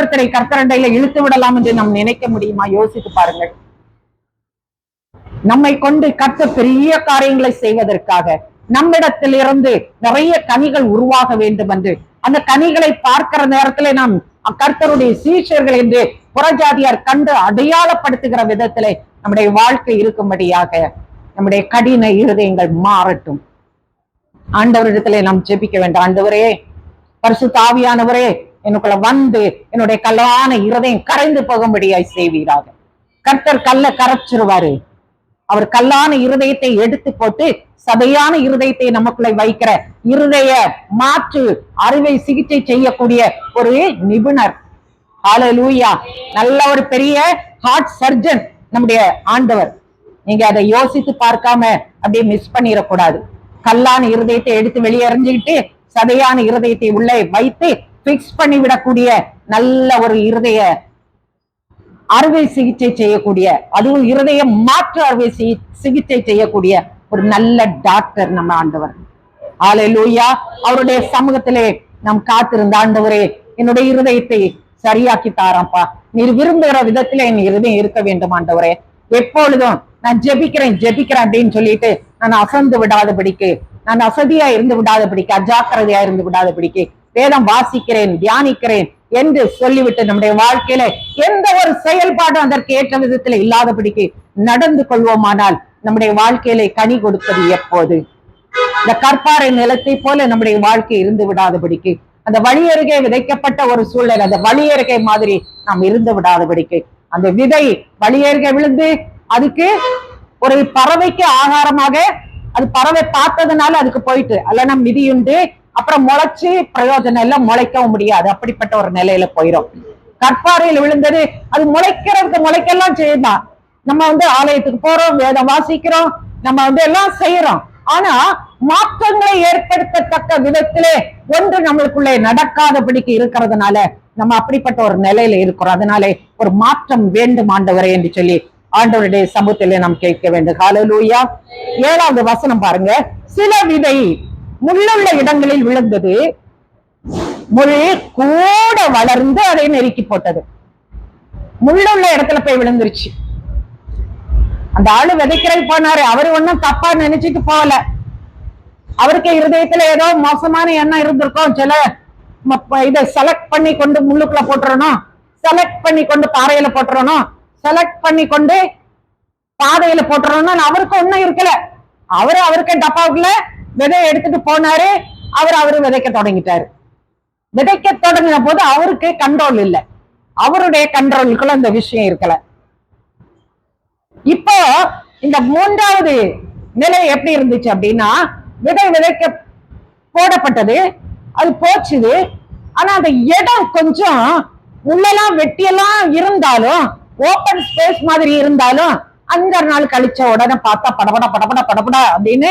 ஒருத்தரை கர்த்தரண்டையில இழுத்து விடலாம் என்று நாம் நினைக்க முடியுமா? யோசித்து பாருங்கள். நம்மை கொண்டு கர்த்தர் பெரிய காரியங்களை செய்வதற்காக நம்மிடத்தில் இருந்து நிறைய கனிகள் உருவாக வேண்டும் என்று அந்த கனிகளை பார்க்கிற நேரத்திலே நாம் கர்த்தருடைய சீஷர்கள் என்று புறஜாதியார் கண்டு அடையாளப்படுத்துகிற விதத்திலே நம்முடைய வாழ்க்கை இருக்கும்படியாக நம்முடைய கடின இருதயங்கள் மாறட்டும். ஆண்டவரிடத்திலே நாம் ஜெபிக்க வேண்டும். ஆண்டவரே, பரிசுத்த ஆவியானவரே, எனக்குள்ள வந்து என்னுடைய கல்லான இருதயம் கரைந்து போகும்படியாய் செய்வீராக. கர்த்தர் கல்ல கரைச்சிருவாரு. அவர் கல்லான இருதயத்தை எடுத்து போட்டு சதையான இருதயத்தை நமக்குள்ள வைக்கிற இருதய மாற்று அறுவை சிகிச்சை செய்யக்கூடிய ஒரு நிபுணர். ஹல்லேலூயா. நல்ல ஒரு பெரிய ஹார்ட் சர்ஜன் நம்முடைய ஆண்டவர். நீங்க அதை யோசித்து பார்க்காம அப்படியே மிஸ் பண்ணிடக்கூடாது. கல்லான இருதயத்தை எடுத்து வெளியே எறிஞ்சுக்கிட்டு சதையான இருதயத்தை உள்ளே வைத்து பிக்ஸ் பண்ணி விடக்கூடிய நல்ல ஒரு இருதய அறுவை சிகிச்சை செய்யக்கூடிய, அதுவும் இருதய மாற்று அறுவை சிகிச்சை செய்யக்கூடிய ஒரு நல்ல டாக்டர் நம்ம ஆண்டவர். ஹல்லேலூயா. அவருடைய சமூகத்திலே நாம் காத்திருந்த, ஆண்டவரே, என்னுடைய இருதயத்தை சரியாக்கி தாரப்பா, நீர் விரும்புகிற விதத்திலே என் இருதயம் இருக்க வேண்டும் ஆண்டவரே. எப்பொழுதும் நான் ஜெபிக்கிறேன் அப்படின்னு சொல்லிட்டு நான் அசந்து விடாதபடிக்கு, நான் அசதியா இருந்து விடாதபடிக்கு, அஜாக்கிரதையா இருந்து விடாதபடிக்கு, வேதம் வாசிக்கிறேன், தியானிக்கிறேன் என்று சொல்லிவிட்டு நம்முடைய வாழ்க்கையில எந்த ஒரு செயல்பாடும் அதற்கு ஏற்ற விதத்துல இல்லாதபடிக்கு நடந்து கொள்வோமானால் நம்முடைய வாழ்க்கையில கனி கொடுப்பது எப்போது? இந்த கற்பாறை நிலத்தை போல நம்முடைய வாழ்க்கை இருந்து விடாதபடிக்கு, அந்த வழி அருகே விதைக்கப்பட்ட ஒரு சூழல், அந்த வழி அருகே மாதிரி நாம் இருந்து விடாதபடிக்கு, அந்த விதை வழி அருகே விழுந்து அதுக்கு ஒரு பறவைக்கு ஆகாரமாக அது பறவை பார்த்ததுனால அதுக்கு போயிட்டு, அல்லனா மிதியுண்டு அப்புறம் முளைச்சு பிரயோஜனம் எல்லாம் முளைக்கவும் முடியாது. அப்படிப்பட்ட ஒரு நிலையில போயிடும். கற்பாறையில் விழுந்தது அது முளைக்கெல்லாம் செய்யலாம். நம்ம ஆலயத்துக்கு போறோம், வேதம் வாசிக்கிறோம், நம்ம எல்லாம் செய்யறோம். ஆனா மாற்றங்களை ஏற்படுத்தத்தக்க விதத்திலே ஒன்று நம்மளுக்குள்ளே நடக்காதபடிக்கு இருக்கிறதுனால நம்ம அப்படிப்பட்ட ஒரு நிலையில இருக்கிறோம். அதனாலே ஒரு மாற்றம் வேண்டும் ஆண்டவரே என்று சொல்லி ஆண்டவருடைய சமூகத்திலே நாம் கேட்க வேண்டும். ஹல்லேலூயா. 7வது வசனம் பாருங்க. சில விதை முள்ளுள்ள இடங்களில் விழுந்தது, முள் கூட வளர்ந்து அதை நெருக்கி போட்டது. முள்ளுள்ள இடத்துல போய் விழுந்துருச்சு. அந்த ஆளு விதைக்கிறது போனாரு, அவரு ஒன்னும் தப்பா நினைச்சிட்டு போகல. அவருக்கு இருதயத்துல ஏதோ மோசமான எண்ணம் இருந்திருக்கும். சில இதை செலக்ட் பண்ணி கொண்டு முள்ளுக்குள்ள போட்டுறணும், செலக்ட் பண்ணி கொண்டு பாறையில போட்டுறணும், செலக்ட் பண்ணி கொண்டு பாதையில போட்டுறணும். அவருக்கு ஒன்னும் இருக்கல. அவருக்கு டப்பாவுக்குள்ள விதையை எடுத்துட்டு போனாரு. அவரு விதைக்க தொடங்கிட்டாரு. விதைக்க தொடங்கின போது அவருக்கு கண்ட்ரோல் இல்லை. அவருடைய கண்ட்ரோலுக்குள்ள இந்த விஷயம் இருக்கல. இப்போ இந்த 3வது நிலை எப்படி இருந்துச்சு அப்படின்னா, விதைக்க போடப்பட்டது, அது போச்சுது. ஆனா அந்த இடம் கொஞ்சம் உள்ளெல்லாம் வெட்டியெல்லாம் இருந்தாலும், ஓப்பன் ஸ்பேஸ் மாதிரி இருந்தாலும், 5 நாள் கழிச்ச உடனே பார்த்தா படபட படபட படபட அப்படின்னு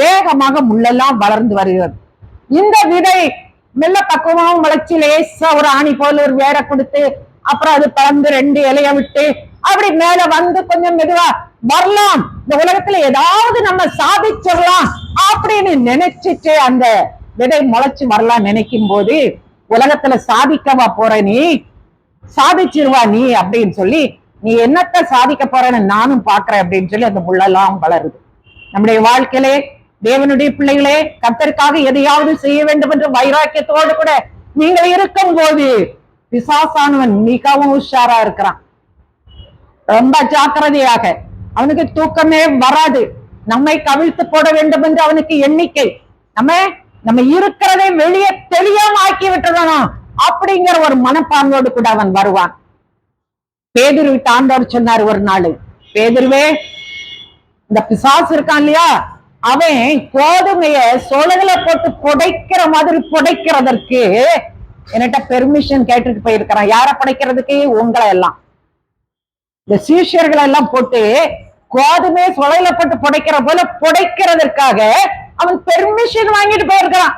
வேகமாக முள்ளெல்லாம் வளர்ந்து வருகிறது. இந்த விதை மெல்ல பக்குவமாகவும் வளர்ச்சி லேசா ஒரு ஆணி போல ஒரு வேரை கொடுத்து அப்புறம் அது பறந்து 2 இலைய விட்டு அப்படி மேல வந்து கொஞ்சம் மெதுவா வரலாம். இந்த உலகத்துல ஏதாவது நம்ம சாதிச்சிடலாம் அப்படின்னு நினைச்சிட்டு அந்த விதை முளைச்சு வரலாம் நினைக்கும் போது, உலகத்துல சாதிக்கவா போற நீ, சாதிச்சிருவா நீ அப்படின்னு சொல்லி, நீ என்னத்த சாதிக்க போறன்னு நானும் பாக்குறேன் அப்படின்னு சொல்லி அந்த முள்ளெல்லாம் வளருது. நம்முடைய வாழ்க்கையிலே தேவனுடைய பிள்ளைகளே, கர்த்தருக்காக எதையாவது செய்ய வேண்டும் என்ற வைராக்கியத்தோடு கூட நீங்கள் இருக்கும் போது பிசாசானவன் மிகவும் உஷாரா இருக்கிறான். ரொம்ப ஜாக்கிரதையாக, அவனுக்கு தூக்கமே வராது. நம்மை கவிழ்த்து போட வேண்டும் என்று அவனுக்கு எண்ணிக்கை. நம்ம இருக்கிறதை வெளியே தெளியாம ஆக்கி விட்டுறணும் அப்படிங்கிற ஒரு மனப்பாங்கோடு கூட அவன் வருவான். பேதுருவிட்டு ஆண்டவர் சொன்னார் ஒரு நாள், பேதுருவே, இந்த பிசாசு இருக்கான் இல்லையா, அவன் கோதுமைய சோளங்களை போட்டு புடைக்கிற மாதிரி புடைக்கிறதற்கு என்கிட்ட பெர்மிஷன் கேட்டுட்டு போயிருக்கிறான். யார புடைக்கிறதுக்கு? உங்களை எல்லாம், இந்த சீஷர்களை எல்லாம் போட்டு கோதுமையை சோளையில போட்டு புடைக்கிற போல புடைக்கிறதற்காக அவன் பெர்மிஷன் வாங்கிட்டு போயிருக்கிறான்.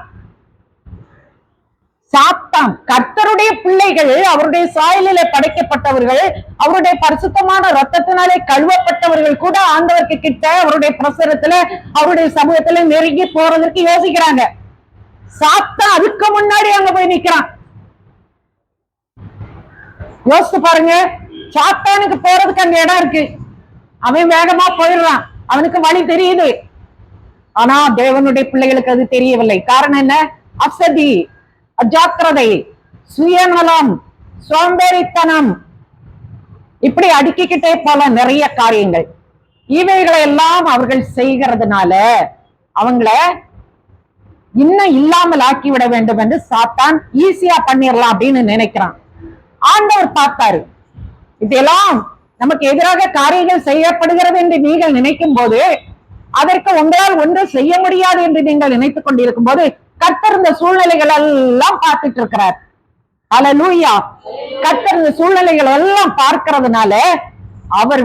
சாத்தான், கர்த்தருடைய பிள்ளைகள், அவருடைய சாயலிலே படைக்கப்பட்டவர்கள், அவருடைய பரிசுத்தமான ரத்தத்தினாலே கழுவப்பட்டவர்கள் கூட ஆண்டவருக்கு கிட்ட அவருடைய பிரசரத்துல அவருடைய சமூகத்துல நெருங்கி போறதற்கு யோசிக்கிறாங்க. சாத்தான் அதுக்கு முன்னாடி அங்க போய் நிக்கிறான். யோசித்து பாருங்க, சாத்தானுக்கு போறதுக்கு அங்க இடம் இருக்கு, அவன் வேகமா போயிடுறான், அவனுக்கு வழி தெரியுது. ஆனா தேவனுடைய பிள்ளைகளுக்கு அது தெரியவில்லை. காரணம் என்ன? அசதி, அஜாக்கிரதை, சுயநலம், சோம்பேறித்தனம், இப்படி அடுக்கிக்கிட்டே போல நிறைய காரியங்கள். இவைகளை எல்லாம் அவர்கள் செய்கிறதுனால அவங்கள இன்னும் இல்லாமல் ஆக்கிவிட வேண்டும் என்று சாத்தான் ஈஸியா பண்ணிடலாம் அப்படின்னு நினைக்கிறான். ஆண்டவர் பார்த்தாரு, இதெல்லாம் நமக்கு எதிராக காரியங்கள் செய்யப்படுகிறது என்று நீங்கள் நினைக்கும் போது, அதற்கு உங்களால் ஒன்றும் செய்ய முடியாது என்று நீங்கள் நினைத்துக் கொண்டிருக்கும் போது, கர்த்தர் இந்த சூழ்நிலைகள் எல்லாம் பார்த்துட்டு இருக்கிறார். அல்லேலூயா. கர்த்தர் இந்த சூழ்நிலைகள் எல்லாம் பார்க்கிறதுனால அவர்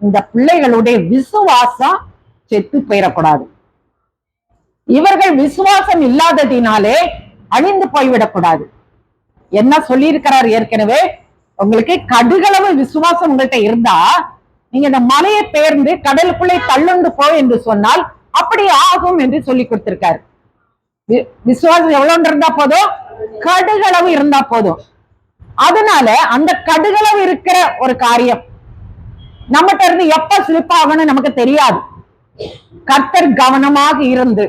இந்த பிள்ளைகளுடைய விசுவாசம் செத்து போயிடக்கூடாது, இவர்கள் விசுவாசம் இல்லாததினாலே அழிந்து போய்விடக்கூடாது. என்ன சொல்லி இருக்கிறார் ஏற்கனவே, உங்களுக்கு கடுகளவு விசுவாசம் உங்கள்கிட்ட இருந்தா நீங்க இந்த மலையை பெயர்ந்து கடலுக்குள்ளே தள்ளுண்டு போ என்று சொன்னால் அப்படி ஆகும் என்று சொல்லி கொடுத்திருக்காரு. விசுவாசம் எவ்வளவு இருந்தா போதும்? கடுகளவு இருந்தா போதும். அதனால அந்த கடுகளவு இருக்கிற ஒரு காரியம் நம்மகிட்ட இருந்து எப்ப ஸ்லிப் ஆகணும்னு நமக்கு தெரியாது. கர்த்தர் கவனமாக இருந்து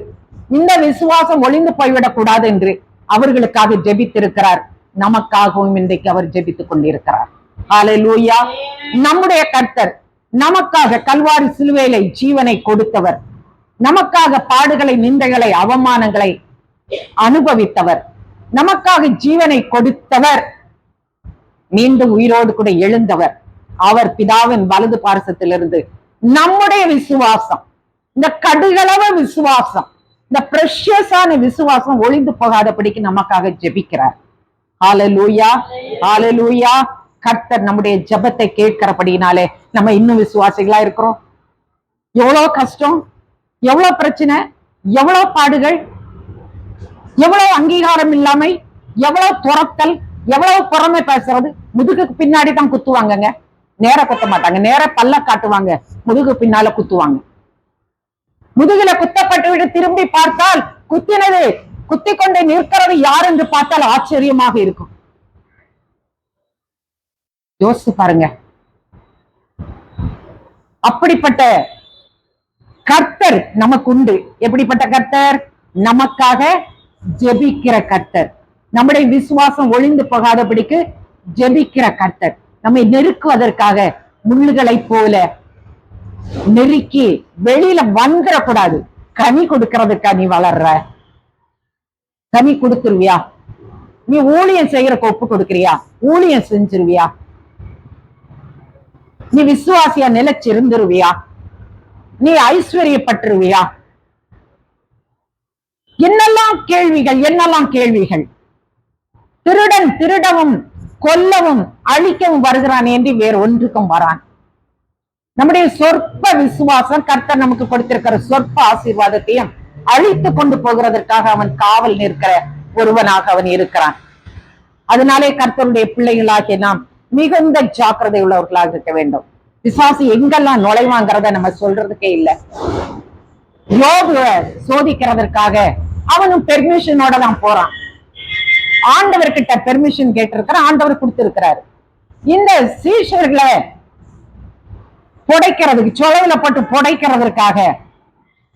இந்த விசுவாசம் ஒளிந்து போய்விடக் கூடாது என்று அவர்களுக்காக ஜெபித்திருக்கிறார். நமக்காகவும் இன்றைக்கு அவர் ஜெபித்துக் கொண்டிருக்கிறார். ஹல்லேலூயா. நம்முடைய கர்த்தர் நமக்காக கல்வாரி சிலுவையிலே ஜீவனை கொடுத்தவர், நமக்காக பாடுகளை, நிந்தைகளை, அவமானங்களை அனுபவித்தவர், நமக்காக ஜீவனை கொடுத்தவர், மீண்டும் உயிரோடு கூட எழுந்தவர். அவர் பிதாவின் வலது பார்சத்திலிருந்து நம்முடைய விசுவாசம், இந்த கடுகளவு விசுவாசம், இந்த பிரஷியஸான விசுவாசம் ஒளிந்து போகாதபடிக்கு நமக்காக ஜெபிக்கிறார். ஹல்லேலூயா, ஹல்லேலூயா. கர்த்தர் நம்முடைய ஜெபத்தை கேட்கிறபடினாலே நம்ம இன்னும் விசுவாசிகளா இருக்கிறோம். எவ்வளவு கஷ்டம், எவ்வளவு பிரச்சனை, எவ்வளவு பாடுகள், எவ்வளவு அங்கீகாரம் இல்லாமை, எவ்வளவு துரத்தல், எவ்வளவு புறமை பேசுறது. முதுகுக்கு பின்னாடி தான் குத்துவாங்கங்க, நேர குத்த மாட்டாங்க. நேர பல்ல காட்டுவாங்க, முதுகு பின்னால குத்துவாங்க. முதுகுல குத்தப்பட்டு விட்டு திரும்பி பார்த்தால் குத்தினது குத்தி கொண்டு நிற்கிறது யார் என்று பார்த்தால் ஆச்சரியமாக இருக்கும். யோசிச்சு பாருங்க. அப்படிப்பட்ட கர்த்தர் நமக்கு உண்டு. எப்படிப்பட்ட கர்த்தர்? நமக்காக ஜெபிக்கிற கர்த்தர், நம்முடைய விசுவாசம் ஒளிந்து போகாதபடிக்கு ஜெபிக்கிற கர்த்தர், நம்மை நெருக்குவதற்காக முள்ளுகளை போல நெருக்கி வெளியில வந்துடக்கூடாது. கனி கொடுக்கறதுக்கா நீ வளர்ற? கனி கொடுத்துருவியா? நீ ஊழியம் செய்யற ஒப்பு கொடுக்கிறியா? ஊழியம் செஞ்சிருவியா? நீ விசுவாசியா நிலைச்சிருந்துருவியா? நீ ஐஸ்வர்யப்பட்டுருவியா? என்னெல்லாம் கேள்விகள், என்னெல்லாம் கேள்விகள். திருடன் திருடவும் கொல்லவும் அழிக்கவும் வருகிறான் என்று வேறு ஒன்றுக்கும் வரான். நம்முடைய சொற்ப விசுவாசம் கர்த்தர் நமக்கு கொடுத்திருக்கிற சொற்ப ஆசீர்வாதத்தையும் அழித்து கொண்டு போகிறதற்காக அவன் காவல் நிற்கிற ஒருவனாக அவன் இருக்கிறான். அதனாலே கர்த்தருடைய பிள்ளைகளாகிய நாம் மிகுந்த ஜாக்கிரதை உள்ளவர்களாக இருக்க வேண்டும். விசுவாசி எங்கெல்லாம் நுழைவாங்கிறத நம்ம சொல்றதுக்கே இல்லை. யோபுவை சோதிக்கிறதற்காக அவனும் பெர்மிஷனோட தான் போறான். ஆண்டவர்கிட்ட பெர்மிஷன் கேட்டிருக்கிறான், ஆண்டவர் கொடுத்திருக்கிறாரு. இந்த சீஷர்களை புடைக்கிறதுக்கு, சொலவுல போட்டு புடைக்கிறதற்காக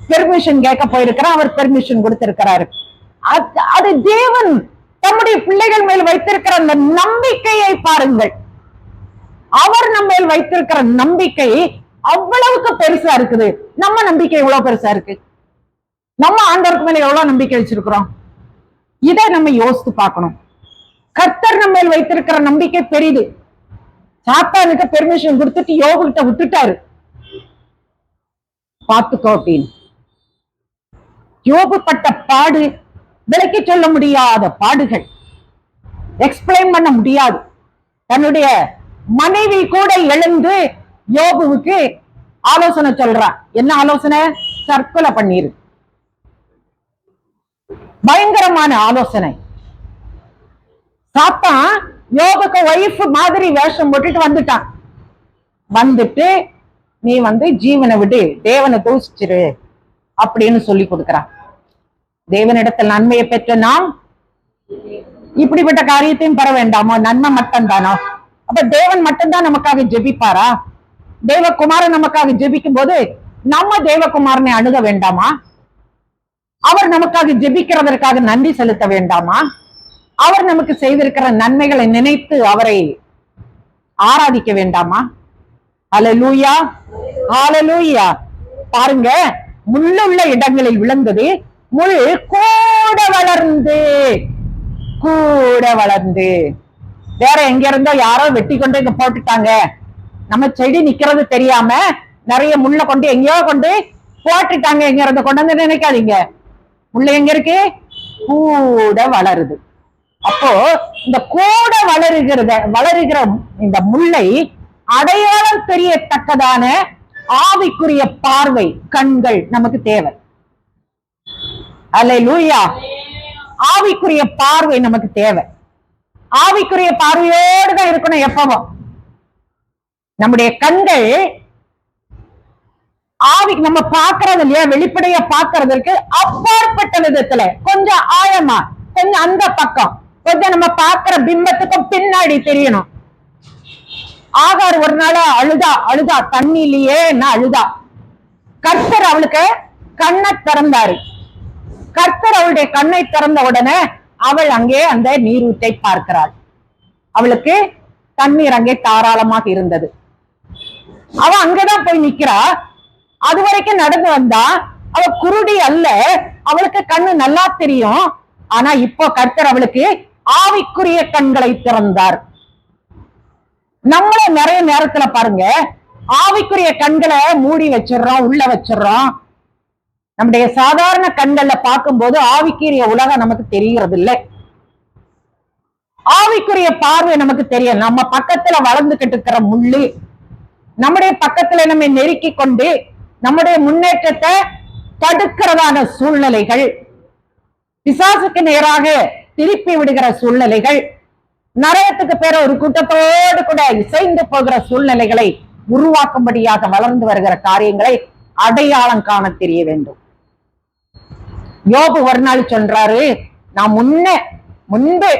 பெர்மிஷன் கேட்க போயிருக்கிறார். அவர் பெர்மிஷன் கொடுத்திருக்கிறாரு. அது தேவன் தம்முடைய பிள்ளைகள் மேல் வைத்திருக்கிற அந்த நம்பிக்கையை பாருங்கள். அவர் நம்ம மேல் வைத்திருக்கிற நம்பிக்கை அவ்வளவுக்கு பெருசா இருக்குது. நம்ம நம்பிக்கை எவ்வளவு பெருசா இருக்கு? நம்ம ஆண்டவருக்கு மேல எவ்வளவு நம்பிக்கை வச்சிருக்கிறோம்? இதை நம்ம யோசித்து பார்க்கணும். கர்த்தர் நம்ம மேல் வைத்திருக்கிற நம்பிக்கை பெரிது. சாத்தானுக்கு பெர்மிஷன் கொடுத்துட்டு யோபுகிட்ட விட்டுட்டாரு, பார்த்துக்கோ அப்படின்னு. யோபு பட்ட பாடு விலக்கி சொல்ல முடியாத பாடுகள், எக்ஸ்பிளைன் பண்ண முடியாது. தன்னுடைய மனைவி கூட எழுந்து யோபுவுக்கு ஆலோசனை சொல்றா. என்ன ஆலோசனை? தற்கொலை பண்ணிரு. பயங்கரமான ஆலோசனை. சாத்தான் யோபுக்கு வைஃப் மாதிரி வேஷம் போட்டுட்டு வந்துட்டான். வந்துட்டு நீ ஜீவனை விடு, தேவனை தூசிச்சிரு அப்படின்னு சொல்லி கொடுக்கிறான். தேவனிடத்தில் நன்மையை பெற்ற நாம் இப்படிப்பட்ட காரியத்தையும் பெற வேண்டாமோ? நன்மை மட்டும் தானோ? அப்ப தேவன் மட்டும்தான் நமக்காக ஜெபிப்பாரா? தேவகுமாரன் நமக்காக ஜெபிக்கும் போது நம்ம தேவகுமாரனை அணுக வேண்டாமா? அவர் நமக்காக ஜெபிக்கிறதற்காக நன்றி செலுத்த வேண்டாமா? அவர் நமக்கு செய்திருக்கிற நன்மைகளை நினைத்து அவரை ஆராதிக்க வேண்டாமா? ஹல்லேலூயா, ஹல்லேலூயா. பாருங்க, முள்ளுள்ள இடங்களில் விழுந்தது, முள் கூட வளர்ந்து கூட வளர்ந்து. வேற எங்க இருந்தோ யாரோ வெட்டி கொண்டு இங்க போட்டுட்டாங்க, நம்ம செடி நிக்கிறது தெரியாம நிறைய முள்ள கொண்டு எங்கேயோ கொண்டு போட்டுட்டாங்க, எங்க இருந்த கொண்டு வந்து நினைக்காதீங்க. முள்ள எங்க இருக்கு? கூட வளருது. அப்போ இந்த கூட வளருகிற இந்த முல்லை அடையாளம் தெரியத்தக்கதான ஆவிக்குரிய பார்வை, கண்கள் நமக்கு தேவை. அல்லேலூயா. ஆவிக்குரிய பார்வை நமக்கு தேவை. ஆவிக்குரிய பார்வையோடு தான் இருக்கணும் எப்பவும். நம்முடைய கண்கள் ஆவி நம்ம பாக்குறது இல்லையா, வெளிப்படைய பாக்குறதுக்கு அப்பாற்பட்ட விதத்துல கொஞ்சம் ஆழமா, கொஞ்சம் அந்த பக்கம், கொஞ்சம் நம்ம பாக்குற பிம்பத்துக்கும் பின்னாடி தெரியணும். ஆகார் ஒரு நாள் அழுதா தண்ணிலேயே அழுதா. கர்த்தர் அவளுக்கு கண்ணை திறந்தாரு. கர்த்தர் அவளுடைய கண்ணை திறந்த உடனே அவள் அங்கே அந்த நீரூற்றை பார்க்கிறாள். அவளுக்கு தண்ணீர் அங்கே தாராளமாக இருந்தது. அவ அங்கதான் போய் நிக்கிறா. அது வரைக்கும் நடந்து வந்தா. அவ குருடி அல்ல, அவளுக்கு கண்ணு நல்லா தெரியும். ஆனா இப்போ கர்த்தர் அவளுக்கு ஆவிக்குரிய கண்களை திறந்தார். நம்மள நிறைய நேரத்துல பாருங்க, ஆவிக்குரிய கண்களை மூடி வச்சிடறோம், உள்ள வச்சிடறோம். நம்முடைய சாதாரண கண்கள்ல பார்க்கும்போது ஆவிக்குரிய உலகம் நமக்கு தெரிகிறது இல்லை. ஆவிக்குரிய பார்வை நமக்கு தெரியும். நம்ம பக்கத்துல வளர்ந்துகிட்டு இருக்கிற முள்ளு நம்முடைய பக்கத்துல நம்ம நெருக்கி கொண்டு நம்முடைய முன்னேற்றத்தை தடுக்கிறதான சூழ்நிலைகள், பிசாசுக்கு நேராக திருப்பி விடுகிற சூழ்நிலைகள், நரகத்துக்கு பேர ஒரு கூட்டத்தோடு கூட இசைந்து போகிற சூழ்நிலைகளை உருவாக்கும்படியாக வளர்ந்து வருகிற காரியங்களை அடையாளம் காண தெரிய வேண்டும். யோபு ஒரு நாள் சொல்றாரு, நான் முன்பு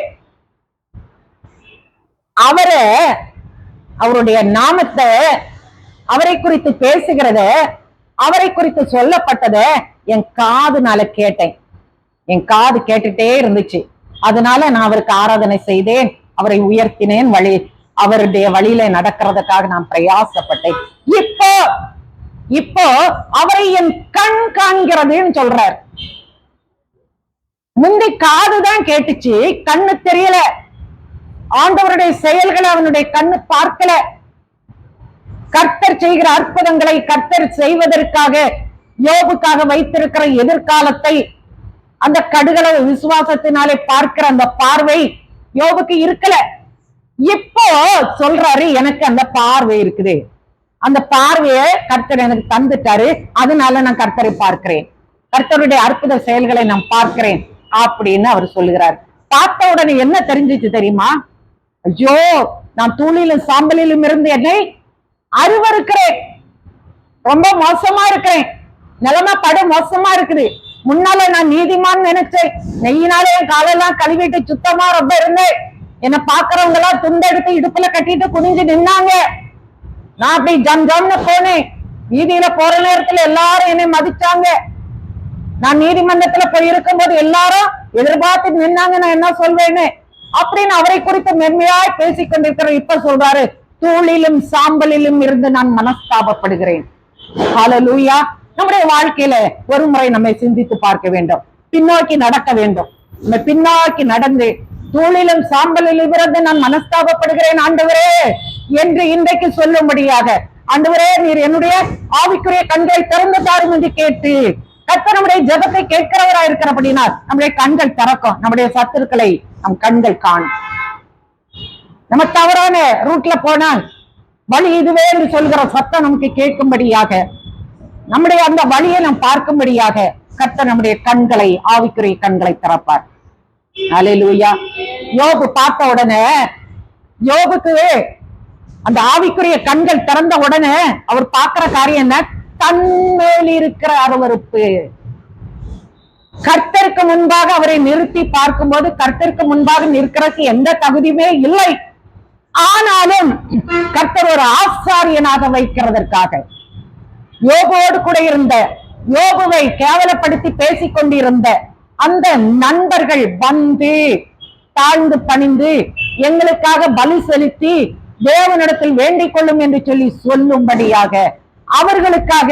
அவருடைய நாமத்தை, அவரை குறித்து பேசுகிறத, அவரை குறித்து சொல்லப்பட்டத என் காதுனால கேட்டேன். என் காது கேட்டுட்டே இருந்துச்சு. அதனால நான் அவருக்கு ஆராதனை செய்தேன், அவரை உயர்த்தினேன், அவருடைய வழியில நடக்கிறதுக்காக நான் பிரயாசப்பட்டேன். இப்போ அவரை என் கண் காண்கிறதுன்னு சொல்றார். முந்தி காதுதான் கேட்டுச்சு, கண்ணு தெரியல. ஆண்டவருடைய செயல்களை அவனுடைய கண்ணு பார்க்கல. கர்த்தர் செய்கிற அற்புதங்களை, கர்த்தர் செய்வதற்காக யோபுக்காக வைத்திருக்கிற எதிர்காலத்தை, அந்த கடுகளை விசுவாசத்தினாலே பார்க்கிற அந்த பார்வை யோபுக்கு இருக்கல. இப்போ சொல்றாரு, எனக்கு அந்த பார்வை இருக்குது, அந்த பார்வையை கர்த்தர் எனக்கு தந்துட்டாரு, அதனால நான் கர்த்தரை பார்க்கிறேன், கர்த்தருடைய அற்புத செயல்களை நான் பார்க்கிறேன் அப்படின்னு அவர் சொல்லுகிறார். பார்த்த உடனே என்ன தெரிஞ்சிச்சு தெரியுமா? ஐயோ, நான் தூளிலும் சாம்பலிலும் இருந்து என்னை அருவருக்கிறேன், ரொம்ப மோசமா இருக்கிறேன், நிலைமை படு மோசமா இருக்குது. முன்னால நான் நீதிமான் நினைச்சேன், நெய்யினாலே என் காலெல்லாம் கழுவிட்டு சுத்தமா ரொம்ப இருந்தேன். என்னை பாக்குறவங்க எல்லாம் துண்டெடுத்து இடுப்புல கட்டிட்டு குனிஞ்சு நின்னாங்க. நான் அப்படி ஜம்னு போனேன். நீதியில போற நேரத்துல எல்லாரும் என்னை மதிச்சாங்க. நான் நீதிமன்றத்துல போய் இருக்கும்போது எல்லாரும் எதிர்பார்த்து நின்னாங்க, நான் என்ன சொல்வேன்னு அப்படின்னு அவரை குறித்து மென்மையாய் பேசிக் கொண்டிருக்கிற இப்ப சொல்றாரு, தூளிலும் சாம்பலிலும் இருந்து நான் மனஸ்தாபப்படுகிறேன். ஹல்லேலூயா. நம்முடைய வாழ்க்கையில ஒரு முறை நம்மை சிந்தித்து பார்க்க வேண்டும், பின்னோக்கி நடக்க வேண்டும். நம்ம பின்னோக்கி நடந்து தூளிலும் சாம்பலிலும் இருந்து நான் மனஸ்தாபப்படுகிறேன் ஆண்டவரே என்று இன்றைக்கு சொல்லும்படியாக, ஆண்டவரே நீர் என்னுடைய ஆவிக்குரிய கண்களை திறந்து தாரும் என்று கேட்டு கர்த்தர் நம்முடைய ஜெபத்தை கேட்கிறவரா இருக்கிறபடினா நம்முடைய கண்கள் திறக்கும், நம்முடைய சத்துருக்களை நம் கண்கள் காணும். நம்ம தவறான ரூட்ல போனால் வழி இதுவே என்று சொல்கிற சத்தம் நமக்கு கேட்கும்படியாக, நம்முடைய அந்த வழியை நாம் பார்க்கும்படியாக கர்த்தர் நம்முடைய கண்களை, ஆவிக்குரிய கண்களை திறப்பார். அல்லேலூயா. யோபு பார்த்த உடனே, யோபுக்கு அந்த ஆவிக்குரிய கண்கள் திறந்த உடனே அவர் பார்க்கிற காரியம் என்ன? தன்மேல் இருக்கிற அருவருப்பு. கர்த்தருக்கு முன்பாக அவரை நிறுத்தி பார்க்கும்போது கர்த்தருக்கு முன்பாக நிற்கிறதுக்கு எந்த தகுதியுமே இல்லை. ஆனாலும் காரணம் கர்த்தர் ஒரு ஆசாரியனாக வைக்கிறதற்காக. யோபோடு கூட இருந்த, யோபுவை கேவலப்படுத்தி பேசிக் கொண்டிருந்த அந்த நண்பர்கள் வந்து தாழ்ந்து பணிந்து எங்களுக்காக பலி செலுத்தி தேவனிடத்தில் வேண்டிக் கொள்ளும் என்று சொல்லி சொல்லும்படியாக, அவர்களுக்காக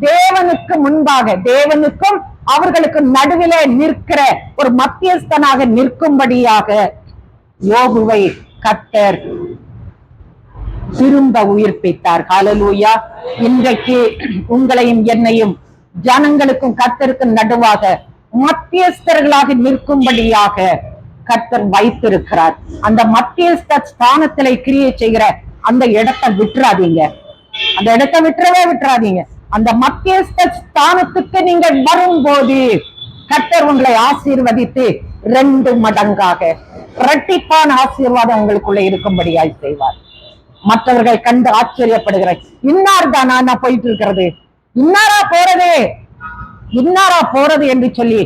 தேவனுக்கு முன்பாக, தேவனுக்கும் அவர்களுக்கு நடுவிலே நிற்கிற ஒரு மத்தியஸ்தனாக நிற்கும்படியாக யோபுவை கர்த்தர் திரும்ப உயிர்ப்பித்தார். ஹல்லேலூயா. இன்றைக்கு உங்களையும் என்னையும் ஜனங்களுக்கும் கர்த்தருக்கும் நடுவாக மத்தியஸ்தர்களாக நிற்கும்படியாக கர்த்தர் வைத்திருக்கிறார். அந்த மத்தியஸ்த ஸ்தானத்திலே கிரியை செய்கிற அந்த இடத்தை விட்டுறாதீங்க. அந்த இடத்தை விட்டுறாதீங்க. அந்த மத்தியஸ்த ஸ்தானத்துக்கு நீங்கள் வரும்போது கர்த்தர் உங்களை ஆசீர்வதித்து 2 மடங்காக இரட்டிப்பான ஆசீர்வாதம் உங்களுக்குள்ள இருக்கும்படியாய் செய்வார். மற்றவர்கள் கண்டு ஆச்சரியப்படுகிற, இன்னார் தானா நான் போயிட்டு இருக்கிறது, இன்னாரா போறது என்று சொல்லி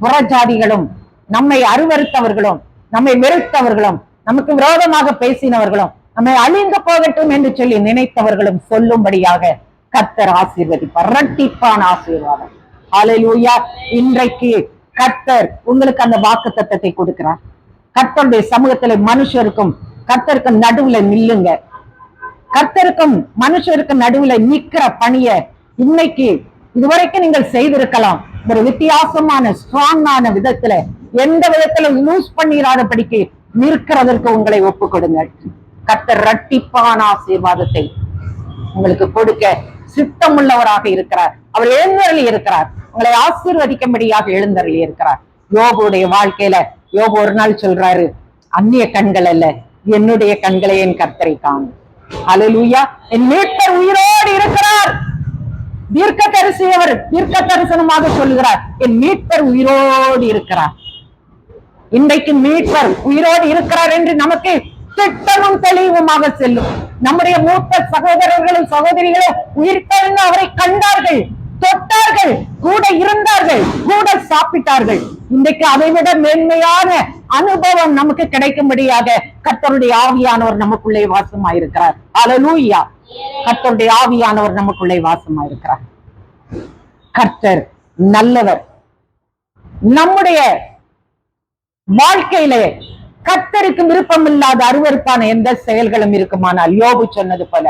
புறஜாதிகளும், நம்மை அருவருத்தவர்களும், நம்மை வெறுத்தவர்களும், நமக்கு விரோதமாக பேசினவர்களும், நம்மை அழிந்து போகட்டும் என்று சொல்லி நினைத்தவர்களும் சொல்லும்படியாக கர்த்தர் ஆசீர்வதிப்பார். இரட்டிப்பான ஆசீர்வாதம். ஹல்லேலூயா. இன்றைக்கு கர்த்தர் உங்களுக்கு அந்த வாக்குத்தத்தத்தை கொடுக்கிறார். கர்த்தருடைய சமூகத்துல மனுஷருக்கும் கர்த்தருக்கும் நடுவுல நில்லுங்க. கர்த்தருக்கும் மனுஷருக்கும் நடுவுல நிக்கிற பணிய இன்னைக்கு இதுவரைக்கும் நீங்கள் செய்திருக்கலாம். ஒரு வித்தியாசமான ஸ்ட்ராங்கான விதத்துல, எந்த விதத்துல யூஸ் பண்ணிடாதபடிக்கு நிற்கிறதற்கு உங்களை ஒப்பு கொடுங்க. கர்த்தர் இரட்டிப்பான ஆசீர்வாதத்தை உங்களுக்கு கொடுக்க சித்தமுள்ளவராக இருக்கிறார். அவர் எழுந்தருளி இருக்கிறார். உங்களை ஆசீர்வதிக்கும்படியாக எழுந்தருளி இருக்கிறார். யோபுடைய வாழ்க்கையில யோபு ஒரு நாள் சொல்றாரு, அந்நிய கண்கள் அல்ல, என்னுடைய கண்களை என் கர்த்தரை காணும். ஹல்லேலூயா. என் மீட்பர் உயிரோடு இருக்கிறார். தீர்க்க தரிசனமாக சொல்லுகிறார், என் மீட்பர் உயிரோடு இருக்கிறார். இன்றைக்கு மீட்பர் உயிரோடு இருக்கிறார் என்று நமக்கு திட்டமும் தெளிவுமாக செல்லும். நம்முடைய மூத்த சகோதரர்களும் சகோதரிகளும் உயிர்த்தெழுந்து அவரை கண்டார்கள், தொட்டார்கள், கூட இருந்தார்கள், கூட சாப்பிட்டார்கள். இன்றைக்கு அதை விட மேன்மையான அனுபவம் நமக்கு கிடைக்கும்படியாக கர்த்தருடைய ஆவியானவர் நமக்குள்ளே வாசமாயிருக்கிறார். ஹல்லேலூயா. கர்த்தருடைய ஆவியானவர் நமக்குள்ளே வாசமாயிருக்கிறார். கர்த்தர் நல்லவர். நம்முடைய வாழ்க்கையிலே கர்த்தருக்கு விருப்பம் இல்லாத அருவருப்பான எந்த செயல்களும் இருக்குமானால், யோபு சொன்னது போல,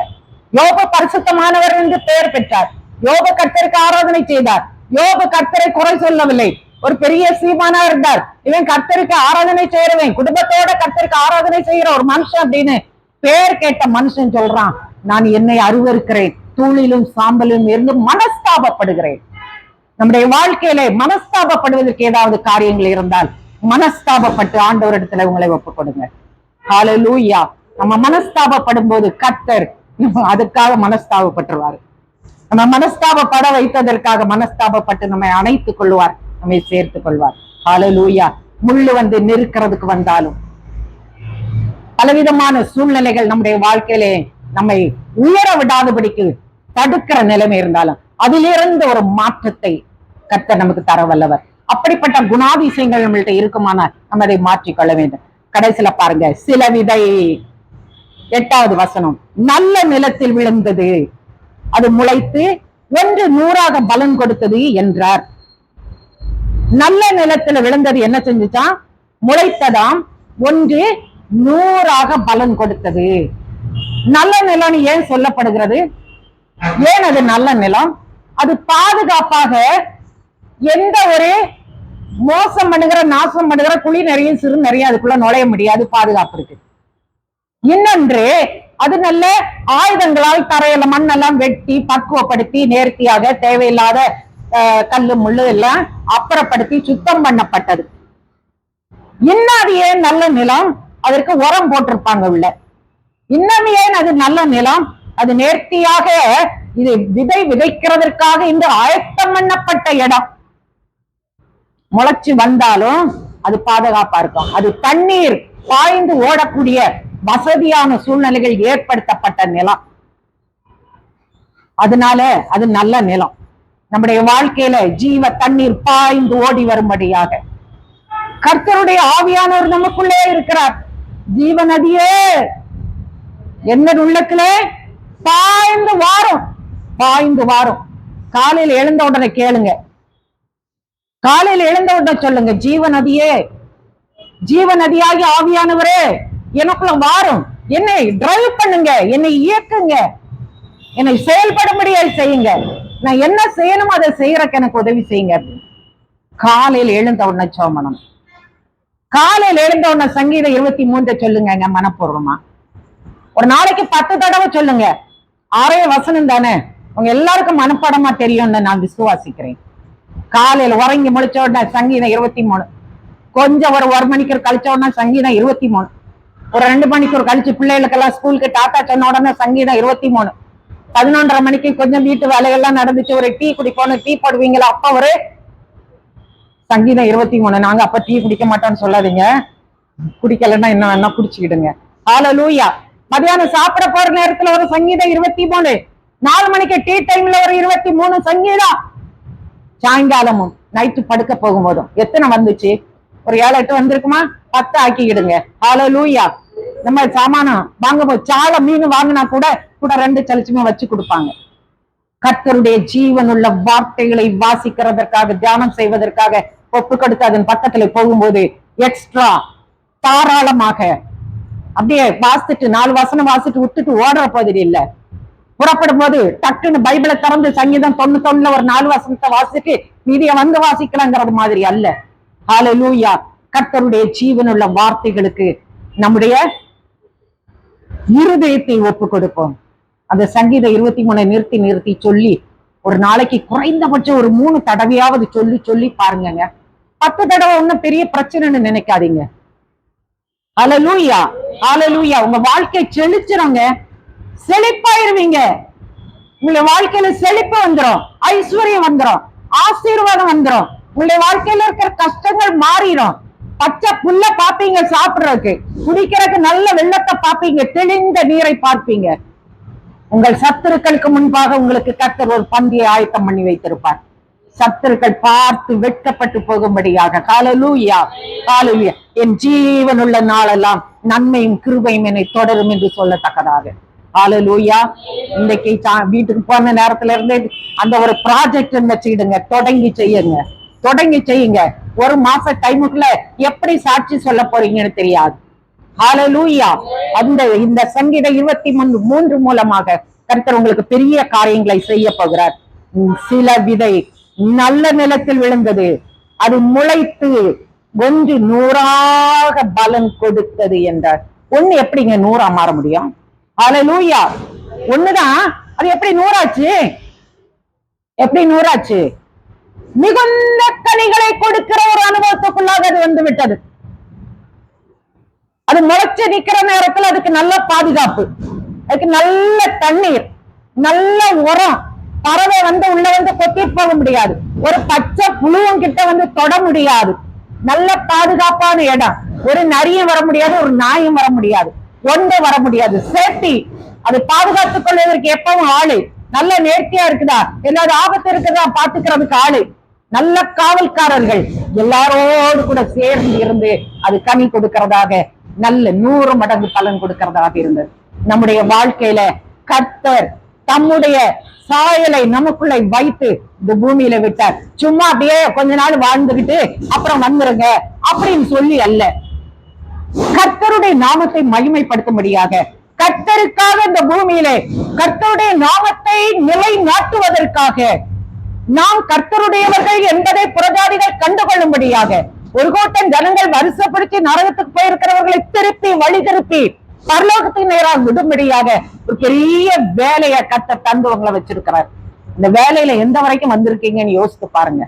யோபு பரிசுத்தமானவர் என்று பெயர் பெற்றார். யோபு கர்த்தருக்கு ஆராதனை செய்தார். யோபு கர்த்தரை குறை சொல்லவில்லை. ஒரு பெரிய சீமானா இருந்தார். இவன் கர்த்தருக்கு ஆராதனை செய்யறவன், குடும்பத்தோட கர்த்தருக்கு ஆராதனை செய்யற ஒரு மனுஷன் அப்படின்னு பெயர் கேட்ட மனுஷன் சொல்றான், நான் என்னை அருவருக்கிறேன், தூளிலும் சாம்பலும் இருந்து மனஸ்தாபப்படுகிறேன். நம்முடைய வாழ்க்கையில மனஸ்தாபப்படுவதற்கு ஏதாவது காரியங்கள் இருந்தால் மனஸ்தாபப்பட்டு ஆண்டவரிடத்துல உங்களை ஒப்புக் கொடுங்க. ஹல்லேலூயா. நம்ம மனஸ்தாபப்படும் போது கர்த்தர் அதுக்காக மனஸ்தாபப்பட்டுருவாரு. நம்ம மனஸ்தாபப்பட வைத்ததற்காக மனஸ்தாபப்பட்டு நம்மை அணைத்துக் கொள்வார், நம்மை சேர்த்துக் கொள்வார். ஹல்லேலூயா. முள்ளு வந்து நெருக்கிறதுக்கு வந்தாலும், பலவிதமான சூழ்நிலைகள் நம்முடைய வாழ்க்கையிலே நம்மை உயர விடாதபடிக்கு தடுக்கிற நிலைமை இருந்தாலும் அதிலிருந்து ஒரு மாற்றத்தை கர்த்தர் நமக்கு தர வல்லவர். அப்படிப்பட்ட குணாதிசயங்கள் நம்மள்ட்ட இருக்குமானால் நம்ம அதை மாற்றிக்கொள்ள வேண்டும். கடைசியில பாருங்க, சில விதை 8வது வசனம், நல்ல நிலத்தில் விழுந்தது, அது முளைத்து 100 பலன் கொடுத்தது என்றார். நல்ல நிலத்துல விழுந்தது என்ன செஞ்சுச்சான்? முளைத்ததாம், 100 பலன் கொடுத்தது. நல்ல நிலம்னு ஏன் சொல்லப்படுகிறது? ஏன் அது நல்ல நிலம்? அது பாதுகாப்பாக எந்த ஒரு மோசம் பண்ணுகிற, நாசம் பண்ணுகிற குழி நிறைய சிறு நிறைய அதுக்குள்ள நுழைய முடியாது, பாதுகாப்பு இருக்கு. இன்னொன்று, அது நல்ல ஆயுதங்களால் தரையில மண்ணெல்லாம் வெட்டி பக்குவப்படுத்தி நேர்த்தியாக தேவையில்லாத கல்லு முள்ளு எல்லாம் அப்புறப்படுத்தி சுத்தம் பண்ணப்பட்டது. இன்னும் அது ஏன் நல்ல நிலம்? அதற்கு உரம் போட்டிருப்பாங்க உள்ள. இன்னும் ஏன் அது நல்ல நிலம்? அது நேர்த்தியாக இது விதை விதைக்கிறதற்காக இன்று ஆயத்தம் பண்ணப்பட்ட இடம். முளைச்சு வந்தாலும் அது பாதுகாப்பா இருக்கும். அது தண்ணீர் பாய்ந்து ஓடக்கூடிய வசதியான சூழ்நிலைகள் ஏற்படுத்தப்பட்ட நிலம். அதனால அது நல்ல நிலம். நம்முடைய வாழ்க்கையில ஜீவ தண்ணீர் பாய்ந்து ஓடி வரும்படியாக கர்த்தருடைய ஆவியானவர் நமக்குள்ளே இருக்கிறார். ஜீவ நதியே, என்ன உள்ளத்துல பாய்ந்து வாரும், பாய்ந்து வாரும். காலையில் எழுந்த உடனே கேளுங்க, காலையில் எழுந்த உடனே சொல்லுங்க, ஜீவநதியே, ஜீவநதியாகி ஆவியானவரே எனக்குள்ள வாரும், என்னை டிரைவ் பண்ணுங்க, என்னை இயக்குங்க, என்னை செயல்படும்படியாக செய்யுங்க, நான் என்ன செய்யணும் அதை செய்யறக்கு எனக்கு உதவி செய்யுங்க. காலையில் எழுந்த உடனே சோமனம். காலையில் எழுந்த உடனே சங்கீதம் 23 சொல்லுங்க மனப்பூர்வமா. ஒரு நாளைக்கு 10 தடவை சொல்லுங்க. 6 வசனம் தானே, உங்க எல்லாருக்கும் மனப்பாடமா தெரியும்னு நான் விசுவாசிக்கிறேன். காலையில உறங்கி முடிச்ச உடனே சங்கீதம் 23, கொஞ்சம் ஒரு மணிக்கு கழிச்ச உடனே சங்கீதம் 23, ஒரு 2 மணிக்கு கழிச்சு பிள்ளைகளுக்கெல்லாம் ஸ்கூலுக்கு டாட்டா சொன்ன உடனே சங்கீதம் 23, 11:30 மணிக்கு கொஞ்சம் வீட்டு வேலைகள்லாம் நடந்துச்சு, ஒரு டீ குடிக்கணும், டீ போடுவீங்களா, அப்ப ஒரு சங்கீதம் 23. நாங்க அப்ப டீ குடிக்க மாட்டோம்னு சொல்லாதீங்க, குடிக்கலன்னா என்ன வேணா குடிச்சுக்கிடுங்க. ஹல்லேலூயா. மதியானம் சாப்பிட போற நேரத்துல ஒரு சங்கீதம் 23, 4 மணிக்கு டீ டைம்ல ஒரு 23 சங்கீதம், சாயங்காலமும் நைட்டு படுக்க போகும்போதும் எத்தனை வந்துச்சு? ஒரு 7-8 வந்திருக்குமா? 10 ஆக்கிக்கிடுங்க. ஹல்லேலூயா. நம்ம சாமானம் வாங்க சால மீன் வாங்கினா கூட 2 சலிச்சுமே வச்சு கொடுப்பாங்க. கர்த்தருடைய ஜீவனுள்ள வார்த்தைகளை வாசிக்கிறதற்காக, தியானம் செய்வதற்காக ஒப்பு கொடுத்து அதன் பக்கத்துல போகும்போது எக்ஸ்ட்ரா தாராளமாக அப்படியே வாசிட்டு 4 வசனம் வாசிட்டு விட்டுட்டு ஓடுற பகுதி இல்ல. புறப்படும் போது டக்குன்னு பைபிளை திறந்து சங்கீதம் 91 ஒரு 4 வசனத்தை வாசிட்டு மீதிய வந்து வாசிக்கலாங்கிறது மாதிரி அல்ல. ஹல்லேலூயா. கர்த்தருடைய ஜீவனுள்ள வார்த்தைகளுக்கு நம்முடைய இருதயத்தை ஒப்பு கொடுப்போம். அந்த சங்கீதம் 23 நிறுத்தி நிறுத்தி சொல்லி ஒரு நாளைக்கு குறைந்தபட்சம் ஒரு 3 தடவையாவது சொல்லி சொல்லி பாருங்க. 10 தடவை ஒன்னும் பெரிய பிரச்சனைன்னு நினைக்காதீங்க. ஹல்லேலூயா, ஹல்லேலூயா. உங்க வாழ்க்கை செழிச்சிருங்க, செழிப்பாயிருவீங்க. உங்களுடைய வாழ்க்கையில செழிப்பு வந்துடும், ஐஸ்வர்யம் வந்துடும், ஆசீர்வாதம் வந்துடும். உங்களுடைய வாழ்க்கையில இருக்கிற கஷ்டங்கள் மாறிடும். பச்சை புல்ல பாப்பீங்க, சாப்பிடுறதுக்கு குடிக்கிறதுக்கு நல்ல வெள்ளத்தை பாப்பீங்க, தெளிந்த நீரை பார்ப்பீங்க. உங்கள் சத்துருக்களுக்கு முன்பாக உங்களுக்கு கர்த்தர் ஒரு பந்தியை ஆயத்தம் பண்ணி வைத்திருப்பார். சத்துருக்கள் பார்த்து வெட்கப்பட்டு போகும்படியாக. ஹல்லேலூயா, ஹல்லேலூயா. என் ஜீவனுள்ள நாளெல்லாம் நன்மையும் கிருபையும் என்னை தொடரும் என்று சொல்லத்தக்கதாக. ஹல்லேலூயா. இன்னைக்கு வீட்டுக்கு போன நேரத்துல இருந்து அந்த ஒரு ப்ராஜெக்ட் வச்சுக்கிடுங்க, தொடங்கி செய்யுங்க, தொடங்கி செய்யுங்க. ஒரு மாச டைமுக்குள்ள எப்படி சாட்சி சொல்ல போறீங்கன்னு தெரியாது. ஹல்லேலூயா. இந்த சங்கீதம் 23 மூலமாக கர்த்தர் உங்களுக்கு பெரிய காரியங்களை செய்ய போகிறார். சில விதை நல்ல நிலத்தில் விழுந்தது, அது முளைத்து 1 100ஆக பலன் கொடுத்தது என்றார். ஒண்ணு எப்படிங்க 100ஆ மாற முடியும்? ஹல்லேலூயா. ஒண்ணுதான், அது எப்படி 100 ஆச்சு? எப்படி 100 ஆச்சு? மிகுந்த கனிகளை கொடுக்கிற ஒரு அனுபவத்துக்குள்ளாக அது வந்து விட்டது. அது முளைச்சு நிக்கிற நேரத்துல அதுக்கு நல்ல பாதுகாப்பு, அதுக்கு நல்ல தண்ணீர், நல்ல உரம். பறவை வந்து உள்ள வந்து கொத்தி போக முடியாது, ஒரு பச்சை புழுவும் கிட்ட வந்து தொட முடியாது. நல்ல பாதுகாப்பான இடம். ஒரு நரியும் வர முடியாது, ஒரு நாயும் வர முடியாது, ஒன்று வர முடியாது. சேஃப்டி. அது பாதுகாத்துக் கொள்வதற்கு எப்பவும் ஆளு. நல்ல நேர்த்தியா இருக்குதா, ஏதாவது ஆபத்து இருக்குதா பாத்துக்கிறதுக்கு ஆளு, நல்ல காவல்காரர்கள் எல்லாரோடு கூட சேர்ந்து இருந்து அது கனி கொடுக்கிறதாக, நல்ல 100 மடங்கு பலன் கொடுக்கிறதாக இருந்தது. நம்முடைய வாழ்க்கையில கர்த்தர் தம்முடைய சாயலை நமக்குள்ள வைத்து இந்த பூமியில விட்டார். சும்மா அப்படியே கொஞ்ச நாள் வாழ்ந்துகிட்டு அப்புறம் வந்துருங்க அப்படின்னு சொல்லி அல்ல, கர்த்தருடைய நாமத்தை மகிமைப்படுத்தும்படியாக, கர்த்தருக்காக இந்த பூமியிலே கர்த்தருடைய நாமத்தை நிலைநாட்டுவதற்காக, நாம் கர்த்தருடையவர்கள் என்பதை புறஜாதிகள் கண்டுகொள்ளும்படியாக, ஒரு கூட்டம் ஜனங்கள் வருஷப்படுத்தி நரகத்துக்கு போயிருக்கிறவர்களை திருப்பி வழி திருப்பி பரலோகத்துக்கு நேராக விடும்படியாக ஒரு பெரிய வேலையை கர்த்தர் தந்துவங்களை வச்சிருக்கிறார். இந்த வேலையில எந்த வரைக்கும் வந்திருக்கீங்கன்னு யோசித்து பாருங்க.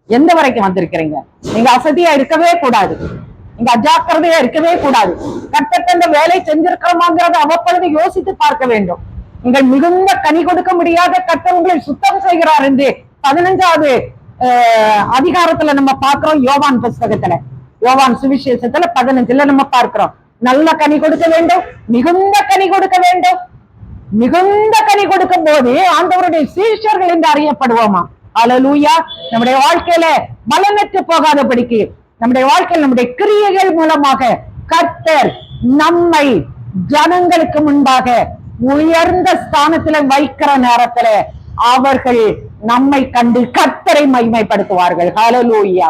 எந்த வரைக்கும் வந்திருக்கிறீங்க? நீங்க அசதியா இருக்கவே கூடாது, நீங்க அஜாக்கிரதையா இருக்கவே கூடாது. கர்த்தர் இந்த வேலை செஞ்சிருக்கிறோமாங்கிறத அவ்வப்பொழுது யோசித்து பார்க்க வேண்டும். நீங்கள் மிகுந்த கனி கொடுக்க முடியாத கர்த்தர் உங்களை சுத்தம் செய்கிறார் என்று 15வது அதிகாரத்துல நம்ம பார்க்கிறோம். யோவான் புஸ்தகத்துல, யோவான் சுவிசேஷத்துல 15ல நம்ம பார்க்கிறோம். நல்ல கனி கொடுக்க வேண்டும், மிகுந்த கனி கொடுக்க வேண்டும். மிகுந்த கனி கொடுக்கும் போது ஆண்டவருடைய சீஷர்கள் என்று அறியப்படுவோமா? ஹல்லேலூயா. நம்முடைய வாழ்க்கையில பலனற்று போகாதபடிக்கு, நம்முடைய வாழ்க்கையில் நம்முடைய கிரியைகள் மூலமாக கர்த்தர் நம்மை ஜனங்களுக்கு முன்பாக உயர்ந்த ஸ்தானத்துல வைக்கிற நேரத்துல அவர்கள் நம்மை கண்டு கர்த்தரை மகிமைப்படுத்துவார்கள். ஹல்லேலூயா.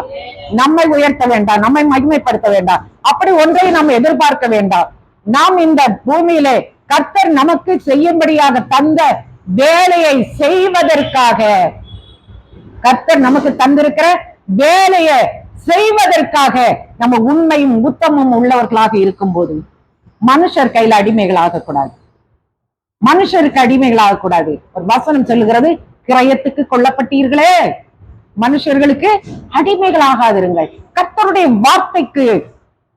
நம்மை உயர்த்த வேண்டாம், நம்மை மகிமைப்படுத்த வேண்டாம், அப்படி ஒன்றை நாம் எதிர்பார்க்க வேண்டாம். நாம் இந்த பூமியிலே கர்த்தர் நமக்கு செய்யும்படியாக தந்த வேலையை செய்வதற்காக, கர்த்தர் நமக்கு தந்திருக்கிற வேலையை செய்வதற்காக நம்ம உண்மையும் உத்தமும் உள்ளவர்களாக இருக்கும் போது மனுஷர் கையில அடிமைகளாக கூடாது, மனுஷருக்கு அடிமைகளாக கூடாது. ஒரு வசனம் சொல்லுகிறது, கிரயத்துக்கு கொல்லப்பட்டீர்களே, மனுஷர்களுக்கு அடிமைகளாகாதிருங்கள். கர்த்தருடைய வார்த்தைக்கு,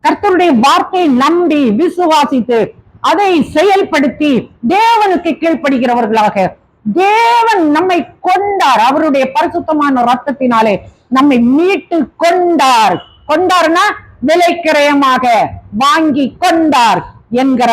கர்த்தருடைய வார்த்தையை நம்பி விசுவாசித்து அதை செயல்படுத்தி தேவனுக்கு கீழ்ப்படுகிறவர்களாக, தேவன் நம்மை கொண்டார், அவருடைய பரிசுத்தமான ரத்தத்தினாலே நம்மை மீட்டு கொண்டார். கொண்டார்னா விலைக்கிரயமாக வாங்கி கொண்டார் என்கிற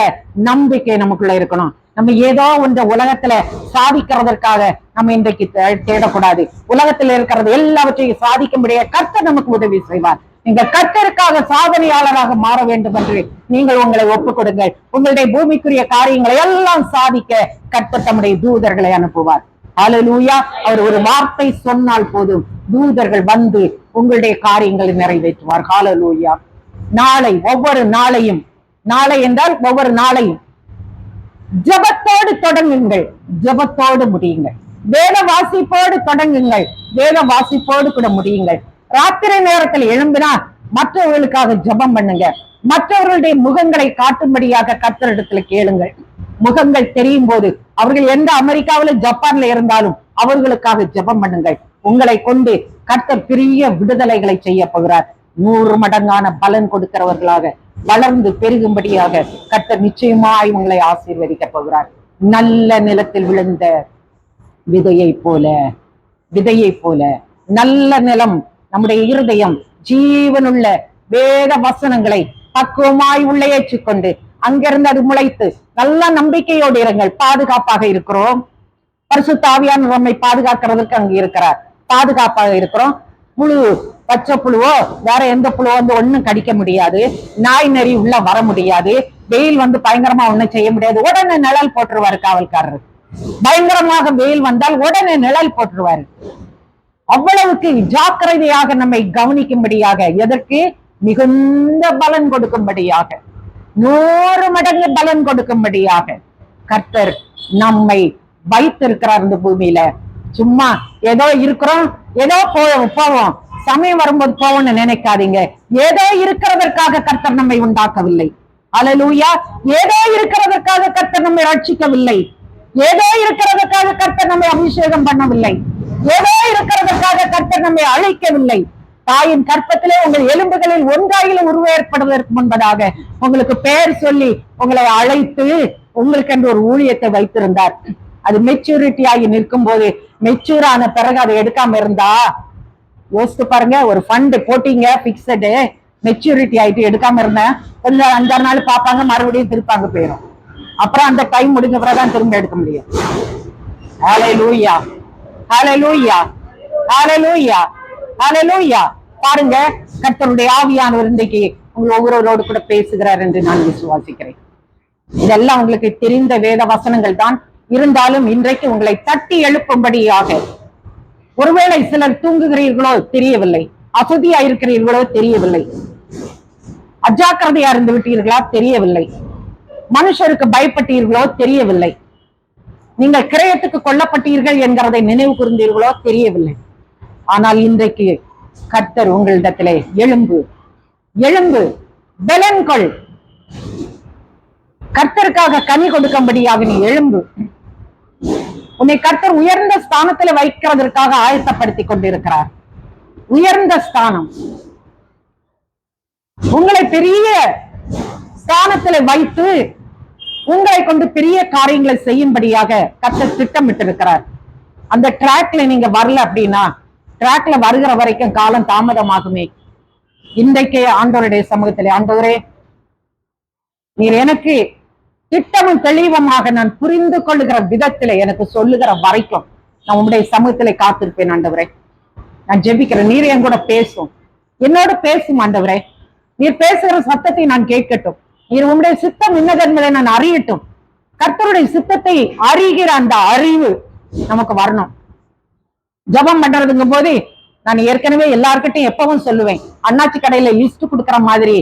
நம்பிக்கை நமக்குள்ள இருக்கணும். நம்ம ஏதோ ஒன்ற உலகத்துல சாதிக்கிறதற்காக நம்ம இன்றைக்கு தேடக்கூடாது. உலகத்துல இருக்கிறது எல்லாவற்றையும் சாதிக்கும்படியே கர்த்தர் நமக்கு உதவி செய்வார். நீங்கள் கர்த்தருக்காக சாதனையாளராக மாற வேண்டும் என்று நீங்கள் உங்களை ஒப்புக் கொடுங்கள். உங்களுடைய பூமிக்குரிய காரியங்களை எல்லாம் சாதிக்க கர்த்தர் தம்முடைய தூதர்களை அனுப்புவார். ஹல்லேலூயா. அவர் ஒரு வார்த்தை சொன்னால் போதும், தூதர்கள் வந்து உங்களுடைய காரியங்களை நிறைவேற்றுவார். ஹல்லேலூயா. நாளை, ஒவ்வொரு நாளையும், நாளை என்றால் ஒவ்வொரு நாளையும் ஜபத்தோடு தொடங்குங்கள், ஜபத்தோடு முடியுங்கள். வேத வாசிப்போடு தொடங்குங்கள், வேத வாசிப்போடு கூட முடியுங்கள். ராத்திரி நேரத்தில் எழும்பினா மற்றவர்களுக்காக ஜபம் பண்ணுங்க. மற்றவர்களுடைய முகங்களை காட்டும்படியாக கர்த்தரிடத்துல கேளுங்கள். முகங்கள் தெரியும் போது அவர்கள் எந்த அமெரிக்காவில ஜப்பான்ல இருந்தாலும் அவர்களுக்காக ஜபம் பண்ணுங்கள். உங்களை கொண்டு கர்த்தர் பெரிய விடுதலைகளை செய்ய போகிறார். 100 மடங்கான பலன் கொடுக்கிறவர்களாக வளர்ந்து பெருகும்படியாக கர்த்தர் நிச்சயமாய் உங்களை ஆசீர்வதிக்க போகிறார். நல்ல நிலத்தில் விழுந்த விதையை போல, விதையை போல நல்ல நிலம் நம்முடைய இருதயம், ஜீவனுள்ள வேத வசனங்களை பக்குவமாய் உள்ள ஏற்றுக்கொண்டு அங்கிருந்து அது முளைத்து நல்ல நம்பிக்கையோடு இருங்கள். பாதுகாப்பாக இருக்கிறோம், பரிசுத்த ஆவியானவர் நம்மை பாதுகாக்கிறதுக்கு அங்க இருக்கிறார். பாதுகாப்பாக இருக்கிறோம். புழு, பச்சை புழுவோ வேற எந்த புழுவோ வந்து ஒண்ணும் கடிக்க முடியாது, நாய் நெறி உள்ள வர முடியாது, வெயில் வந்து பயங்கரமா ஒண்ணும் செய்ய முடியாது. உடனே நிழல் போட்டுருவாரு காவல்காரர். பயங்கரமாக வெயில் வந்தால் உடனே நிழல் போட்டுருவாரு. அவ்வளவுக்கு ஜாக்கிரதையாக நம்மை கவனிக்கும்படியாக, எதற்கு? மிகுந்த பலன் கொடுக்கும்படியாக, 100 மடங்கு பலன் கொடுக்கும்படியாக கர்த்தர் நம்மை வைத்திருக்கிறார் இந்த பூமியில. சும்மா ஏதோ இருக்கிறோம், ஏதோ போவோம், சமயம் வரும்போது போவோம்னு நினைக்காதீங்க. ஏதோ இருக்கிறதற்காக கர்த்தர் நம்மை உண்டாக்கவில்லை. அல்லேலூயா. ஏதோ இருக்கிறதற்காக கர்த்தர் நம்மை ரட்சிக்கவில்லை. ஏதோ இருக்கிறதற்காக கர்த்தர் நம்மை அபிஷேகம் பண்ணவில்லை. ஏதோ இருக்கிறதற்காக கர்த்தர் நம்மை அழைக்கவில்லை. தாயின் கற்பத்திலே உங்கள் எலும்புகளில் ஒன்றாயிலும் உருவேற்படுவதற்கு முன்பதாக உங்களுக்கு பெயர் சொல்லி உங்களை அழைத்து உங்களுக்கு என்று ஒரு ஊழியத்தை வைத்திருந்தார். அது மெச்சூரிட்டி ஆகி நிற்கும் போது, மெச்சூர் ஆன பிறகு அதை எடுக்காம இருந்தா யோசித்து பாருங்க. ஒரு ஃபண்ட் போட்டீங்க பிக்சடு, மெச்சூரிட்டி ஆயிட்டு எடுக்காம இருந்தேன், கொஞ்சம் 5-6 நாள் பார்ப்பாங்க, மறுபடியும் திருப்பாங்க போயிடும். அப்புறம் அந்த டைம் முடிஞ்ச பிறகுதான் திரும்ப எடுக்க முடியும். ஹல்லேலூயா, ஹல்லேலூயா, ஹல்லேலூயா, ஹல்லேலூயா. பாருங்க, கர்த்தருடைய ஆவியானவர் இன்றைக்கு உங்கள் ஒவ்வொருவரோடு கூட பேசுகிறார் என்று நான் விசுவாசிக்கிறேன். இதெல்லாம் உங்களுக்கு தெரிந்த வேத வசனங்கள் தான். இருந்தாலும் இன்றைக்கு உங்களை தட்டி எழுப்பும்படியாக, ஒருவேளை சிலர் தூங்குகிறீர்களோ தெரியவில்லை, அசதியா இருக்கிறீர்களோ தெரியவில்லை, அஜாக்கிரதையா இருந்து விட்டீர்களா தெரியவில்லை, மனுஷருக்கு பயப்பட்டீர்களோ தெரியவில்லை, நீங்கள் கிரயத்துக்கு கொல்லப்பட்டீர்கள் என்கிறதை நினைவு கூர்ந்தீர்களோ தெரியவில்லை. ஆனால் இன்றைக்கு கர்த்தர் உங்களிடத்திலே எழும்பு, எழும்பு, பலன் கொள், கர்த்தருக்காக கனி கொடுக்கும்படியாக நீ எழும்பு. உன்னை கர்த்தர் உயர்ந்த ஸ்தானத்துல வைக்கிறதற்காக ஆயத்தப்படுத்தி கொண்டிருக்கிறார். உயர்ந்த ஸ்தானம், உங்களை பெரிய ஸ்தானத்துல வைத்து உங்களை கொண்டு பெரிய காரியங்களை செய்யும்படியாக கர்த்தர் திட்டமிட்டிருக்கிறார். அந்த ட்ராக்ல நீங்க வரல அப்படின்னா, ட்ராக்ல வருகிற வரைக்கும் காலம் தாமதமாகுமே. இன்றைக்கு ஆண்டவருடைய சமூகத்திலே, ஆண்டவரே நீர் எனக்கு திட்டமும் தெளிவமாக நான் புரிந்து கொள்ளுகிற விதத்திலே எனக்கு சொல்லுகிற வரைக்கும் நான் உங்களுடைய சமூகத்திலே காத்திருப்பேன். ஆண்டவரே நான் ஜெபிக்கிறேன், நீர் என் கூட பேசும், என்னோட பேசும். ஆண்டவரே நீர் பேசுகிற சத்தத்தை நான் கேட்கட்டும். நீர் உம்முடைய சித்தம் இன்னதென்பதை நான் அறியட்டும். கர்த்தருடைய சித்தத்தை அறிகிற அந்த அறிவு நமக்கு வரணும். ஜபம் பண்றதுங்கும் போது நான் ஏற்கனவே எல்லார்கிட்டையும் எப்பவும் சொல்லுவேன், அண்ணாச்சி கடையில லிஸ்ட் கொடுக்குற மாதிரி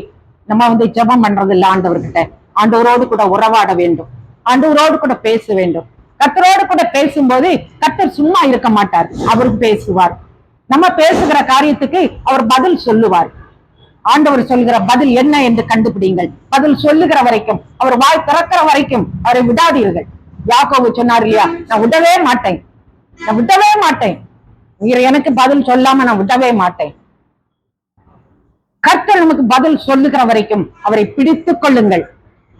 நம்ம ஜபம் பண்றது இல்ல. ஆண்டவர்கிட்ட ஆண்டவரோடு கூட உறவாட வேண்டும், ஆண்டவரோடு கூட பேச வேண்டும். கர்த்தரோடு கூட பேசும்போது கர்த்தர் சும்மா இருக்க மாட்டார், அவர் பேசுவார். நம்ம பேசுகிற காரியத்துக்கு அவர் பதில் சொல்லுவார். ஆண்டவர் சொல்கிற பதில் என்ன என்று கண்டுபிடிங்கள். பதில் சொல்லுகிற வரைக்கும், அவர் வாய் திறக்கிற வரைக்கும் அவரை விடாதீர்கள். யாக்கோபு சொன்னார் இல்லையா, நான் விடவே மாட்டேன், நான் விடவே மாட்டேன், நீர் எனக்கு பதில் சொல்லாம நான் விடவே மாட்டேன். கர்த்தர் நமக்கு பதில் சொல்லுகிற வரைக்கும் அவரை பிடித்துக் கொள்ளுங்கள்.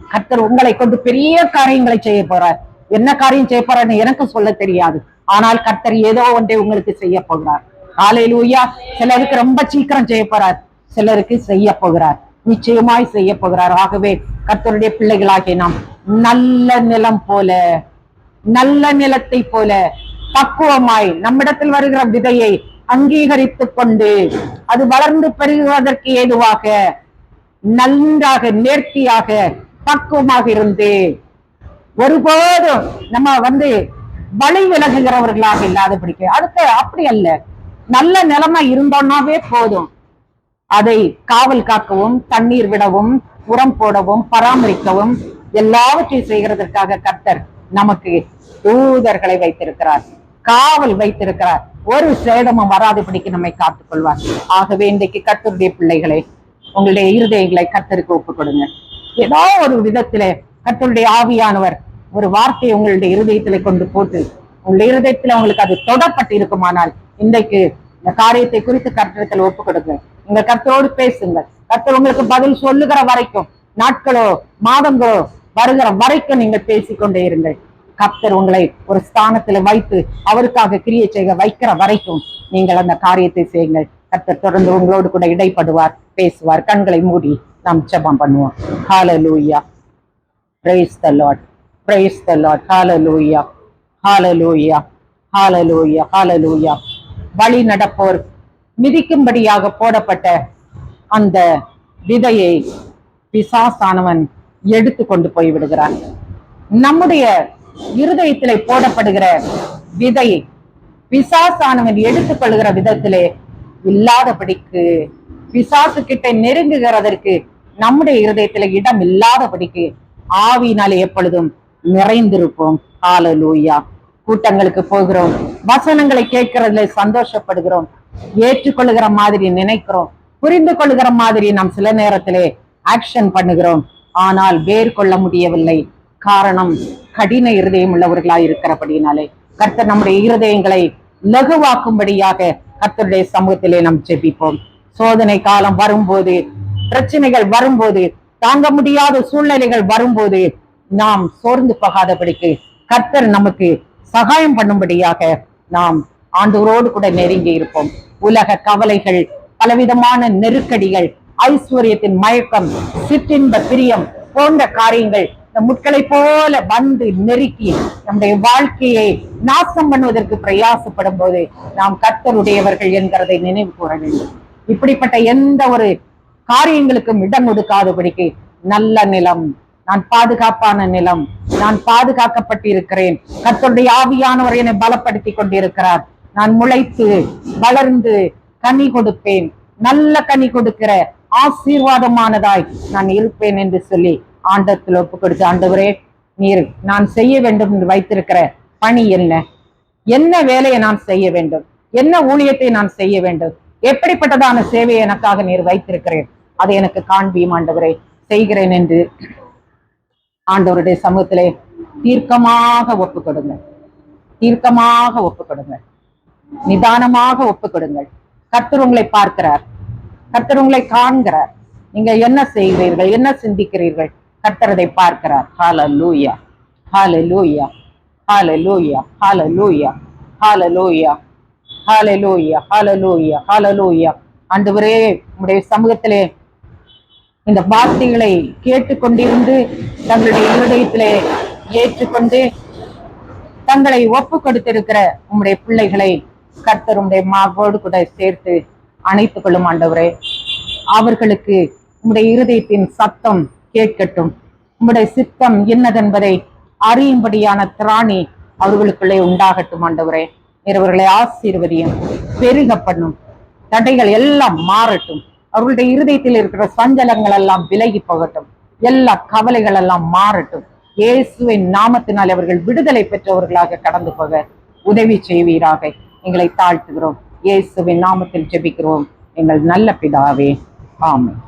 கர்த்தர் உங்களை கொண்டு பெரிய காரியங்களை செய்ய போறார். என்ன காரியம் செய்ய போறார்னு எனக்கு சொல்ல தெரியாது, ஆனால் கர்த்தர் ஏதோ ஒன்றை உங்களுக்கு செய்ய போகிறார். ஹல்லேலூயா. சிலருக்கு ரொம்ப சீக்கிரம் செய்ய போறார், சிலருக்கு செய்ய போகிறார், நிச்சயமாய் செய்ய போகிறார். ஆகவே கர்த்தருடைய பிள்ளைகளாகிய நாம் நல்ல நிலம் போல, நல்ல நிலத்தை போல பக்குவமாய் நம்மிடத்தில் வருகிற விதையை அங்கீகரித்துக் கொண்டு அது வளர்ந்து பெருகுவதற்கு ஏதுவாக நன்றாக நேர்த்தியாக பக்குவமாக இருந்து ஒருபோதும் நம்ம வழி விலகுகிறவர்களாக இல்லாதபடிக்கு. அடுத்து அப்படி அல்ல, நல்ல நிலைமை இருந்தோம்னாவே போதும். அதை காவல் காக்கவும், தண்ணீர் விடவும், உரம் போடவும், பராமரிக்கவும், எல்லாவற்றையும் செய்கிறதற்காக கர்த்தர் நமக்கு தூதர்களை வைத்திருக்கிறார், காவல் வைத்திருக்கிறார். ஒரு சேதமும் வராதபடிக்கு நம்மை காத்துக் கொள்வார். ஆகவே இன்றைக்கு கர்த்தருடைய பிள்ளைகளை, உங்களுடைய இருதயங்களை கர்த்தருக்கு ஒப்புக் கொடுங்க. ஏதோ ஒரு விதத்திலே கர்த்தருடைய ஆவியானவர் ஒரு வார்த்தையை உங்களுடைய இருதயத்திலே கொண்டு போட்டு உங்களுடைய இருதயத்துல உங்களுக்கு அது தொடப்பட்டு இருக்குமானால் இன்றைக்கு இந்த காரியத்தை குறித்து கர்த்தரிடத்தில் ஒப்புக் கொடுங்க. உங்க கர்த்தரோடு பேசுங்கள். கர்த்தர் உங்களுக்கு பதில் சொல்லுகிற வரைக்கும், நாட்களோ மாதங்களோ வருகிற வரைக்கும் நீங்கள் பேசிக்கொண்டே இருங்கள். கர்த்தர் உங்களை ஒரு ஸ்தானத்துல வைத்து அவருக்காக கிரியை செய்ய வைக்கிற வரைக்கும் நீங்கள் அந்த காரியத்தை செய்யுங்கள். கர்த்தர் தொடர்ந்து உங்களோடு கூட இடைப்படுவார், பேசுவார். கண்களை மூடி நாம் ஜெபம் பண்ணுவோம். ஹல்லேலூயா. Praise the Lord. Praise the Lord. Hallelujah. Hallelujah. Hallelujah. Hallelujah. வழி நடப்போர் மிதிக்கும்படியாக போடப்பட்ட அந்த விதையை பிசாசானவன் எடுத்து கொண்டு போய் விடுகிறான். நம்முடைய இருதயத்திலே போடப்படுகிற விதை பிசாசானவன் எடுத்துக்கொள்கிற விதத்திலே இல்லாதபடிக்கு, பிசாசு கிட்ட நெருங்குகிறதற்கு நம்முடைய இருதயத்திலே இடம் இல்லாதபடிக்கு ஆவியினாலே எப்பொழுதும் நிறைந்திருப்போம். ஹல்லேலூயா. கூட்டங்களுக்கு போகிறோம், வசனங்களை கேட்கறதுல சந்தோஷப்படுகிறோம், ஏற்றுக்கொள்ளுகிற மாதிரி நினைக்கிறோம், புரிந்து கொள்ளுகிற மாதிரி நாம் சில நேரத்திலே ஆக்ஷன் பண்ணுகிறோம். ஆனால் வேர் கொள்ள முடியவில்லை. காரணம் கடின இருதயம் உள்ளவர்களாய் இருக்கிறபடினாலே. கர்த்தர் நம்முடைய இருதயங்களை லகுவாக்கும்படியாக கர்த்தருடைய சமூகத்திலே நாம் ஜெபிப்போம். சோதனை காலம் வரும்போது, பிரச்சனைகள் வரும்போது, தாங்க முடியாத சூழ்நிலைகள் வரும்போது நாம் சோர்ந்து போகாதபடிக்கு கர்த்தர் நமக்கு சகாயம் பண்ணும்படியாக நாம் ஆண்டவரோடு கூட நெருங்கி இருப்போம். உலக கவலைகள், பலவிதமான நெருக்கடிகள், ஐஸ்வர்யத்தின் மயக்கம், சிற்றின்ப பிரியம் போன்ற காரியங்கள் முட்களை போல நெருக்கி நம்முடைய வாழ்க்கையை நாசம் பண்ணுவதற்கு பிரயாசப்படும் போது நாம் கர்த்தருடையவர்கள் என்கிறதை நினைவு கூற வேண்டும். இப்படிப்பட்ட எந்த ஒரு காரியங்களுக்கும் இடம் கொடுக்காதபடிக்கு நல்ல நிலம், நான் பாதுகாப்பான நிலம், நான் பாதுகாக்கப்பட்டிருக்கிறேன், கர்த்தருடைய ஆவியானவர் என்னை பலப்படுத்தி கொண்டிருக்கிறார், நான் முளைத்து வளர்ந்து கனி கொடுப்பேன், நல்ல கனி கொடுக்கிற ஆசீர்வாதமானதாய் நான் இருப்பேன் என்று சொல்லி ஆண்டத்தில் ஒப்பு கொடுத்து, ஆண்டவரே நீர் நான் செய்ய வேண்டும் என்று வைத்திருக்கிற பணி என்ன, என்ன வேலையை நான் செய்ய வேண்டும், என்ன ஊழியத்தை நான் செய்ய வேண்டும், எப்படிப்பட்டதான சேவையை எனக்காக நீர் வைத்திருக்கிறேன், அதை எனக்கு காண்பியும் ஆண்டவரே, செய்கிறேன் என்று ஆண்டவருடைய சமூகத்திலே தீர்க்கமாக ஒப்பு கொடுங்க, தீர்க்கமாக ஒப்பு கொடுங்க, நிதானமாக ஒப்பு கொடுங்கள். கர்த்தர் உங்களை பார்க்கிறார், கர்த்தர் உங்களை காண்கிறார், நீங்க என்ன செய்கிறீர்கள், என்ன சிந்திக்கிறீர்கள், கர்த்தர் அதை பார்க்கிறார். ஹல்லேலூயா, ஹல்லேலூயா, ஹல்லேலூயா, ஹல்லேலூயா, ஹல்லேலூயா, ஹல்லேலூயா, ஹல்லேலூயா, ஹல்லேலூயா. ஆண்டவரே உம்முடைய சமூகத்திலே இந்த வார்த்தைகளை கேட்டுக்கொண்டிருந்து தங்களுடைய இருதயத்திலே ஏற்றுக்கொண்டு தங்களை ஒப்பு கொடுத்திருக்கிற உம்முடைய பிள்ளைகளை கர்த்தர் உம்முடைய மாவோடு கூட சேர்த்து அணைத்துக் கொள்ளும் ஆண்டவரே. அவர்களுக்கு உம்முடைய இருதயத்தின் சத்தம் கேட்கட்டும். உம்முடைய சித்தம் என்னதென்பதை அறியும்படியான திராணி அவர்களுக்குள்ளே உண்டாகட்டும். ஆண்டவரே, இவர்களை ஆசீர்வதியும், பெருக பண்ணும், தடைகள் எல்லாம் மாறட்டும். அவர்களுடைய இருதயத்தில் இருக்கிற சஞ்சலங்கள் எல்லாம் விலகி போகட்டும். எல்லா கவலைகள் எல்லாம் மாறட்டும். இயேசுவின் நாமத்தினால் அவர்கள் விடுதலை பெற்றவர்களாக கடந்து போக உதவி செய்வீராக. எங்களை தாழ்த்துகிறோம். இயேசுவின் நாமத்தில் ஜெபிக்கிறோம் எங்கள் நல்ல பிதாவே. ஆமென்.